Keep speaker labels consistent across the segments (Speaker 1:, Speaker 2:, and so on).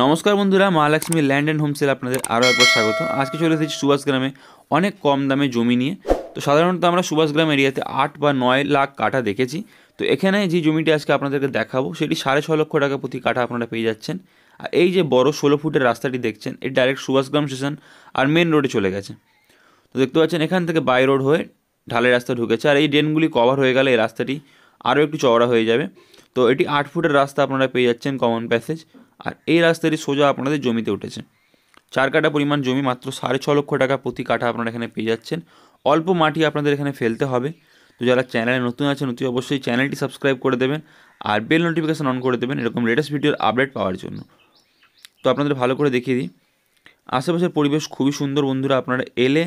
Speaker 1: নমস্কার বন্ধুরা, Mahalakshmi land and হোমসেল আপনাদের আরও একবার স্বাগত। আজকে চলে এসেছি সুভাষগ্রামে অনেক কম দামে জমি নিয়ে। তো সাধারণত আমরা সুভাষগ্রাম এরিয়াতে 8 বা 9 লাখ কাঠা দেখেছি। তো এখানে যে জমিটি আজকে আপনাদেরকে দেখাবো সেটি 6.5 লক্ষ টাকা প্রতি কাঠা আপনারা পেয়ে যাচ্ছেন। আর এই যে বড় 16 ফুটের রাস্তাটি দেখছেন, এটি ডাইরেক্ট সুভাষগ্রাম স্টেশন আর মেন রোডে চলে গেছে। তো দেখতে পাচ্ছেন এখান থেকে বাই রোড হয়ে ঢালাই রাস্তা ঢুকেছে। আর এই ড্রেনগুলি কভার হয়ে গেলে এই রাস্তাটি আরও একটু চওড়া হয়ে যাবে। তো এটি 8 ফুটের রাস্তা আপনারা পেয়ে যাচ্ছেন, কমন প্যাসেজ। আর এই রাস্তাটি সোজা আপনাদের জমিতে উঠেছে। 4 কাঠা পরিমাণ জমি, মাত্র 6.5 লক্ষ টাকা প্রতি কাঠা আপনারা এখানে পেয়ে যাচ্ছেন। অল্প মাটি আপনাদের এখানে ফেলতে হবে। তো যারা চ্যানেলে নতুন আছেন অতি অবশ্যই চ্যানেলটি সাবস্ক্রাইব করে দেবেন আর বেল নোটিফিকেশান অন করে দেবেন এরকম লেটেস্ট ভিডিওর আপডেট পাওয়ার জন্য। তো আপনাদের ভালো করে দেখিয়ে দিই, আশেপাশের পরিবেশ খুবই সুন্দর। বন্ধুরা, আপনারা এলে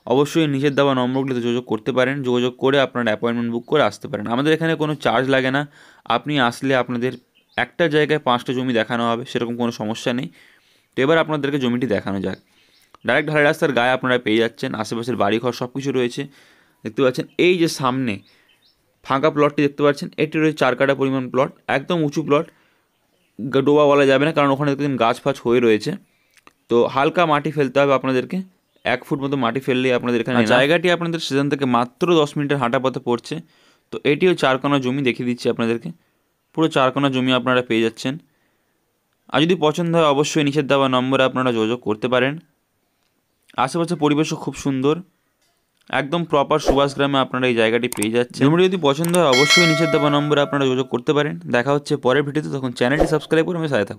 Speaker 1: অবশ্যই নিচের দেওয়া নম্বরগুলিতে যোগাযোগ করতে পারেন। যোগাযোগ করে আপনারা অ্যাপয়েন্টমেন্ট বুক করে আসতে পারেন। আমাদের এখানে কোনো চার্জ লাগে না। আপনি আসলে আপনাদের একটা জায়গায় 5টা জমি দেখানো হবে, সেরকম কোনো সমস্যা নেই। তো এবার আপনাদেরকে জমিটি দেখানো যাক। ডাইরেক্ট ঢালাই রাস্তার গায়ে আপনারা পেয়ে যাচ্ছেন, আশেপাশের বাড়িঘর সব কিছু রয়েছে। দেখতে পাচ্ছেন এই যে সামনে ফাঁকা প্লটটি দেখতে পাচ্ছেন, এটি রয়েছে 4 কাঠা পরিমাণ প্লট, একদম উঁচু প্লট। ডোবা বলা যাবে না, কারণ ওখানে দেখবেন গাছ ফাছ হয়ে রয়েছে। তো হালকা মাটি ফেলতে হবে আপনাদেরকে, 1 ফুট মতো মাটি ফেললেই আপনাদের এখানে জায়গাটি আপনাদের স্টেশন থেকে মাত্র 10 মিনিটের হাঁটা পথে পড়ছে। তো এটিও 4 কোণা জমি, দেখিয়ে দিচ্ছি আপনাদেরকে। পুরো 4 কোণা জমি আপনারা পেয়ে যাচ্ছেন। আর যদি পছন্দ হয় অবশ্যই নিচের দেওয়া নম্বরে আপনারা যোগাযোগ করতে পারেন। আশেপাশে পরিবেশও খুব সুন্দর, একদম প্রপার সুভাষগ্রামে আপনারা এই জায়গাটি পেয়ে যাচ্ছেন। জমিটি যদি পছন্দ হয় অবশ্যই নিচের দেওয়া নম্বরে আপনারা যোগাযোগ করতে পারেন। দেখা হচ্ছে পরের ভিডিওতে, তখন চ্যানেলটি সাবস্ক্রাইব করে আমি সাথে থাকুন।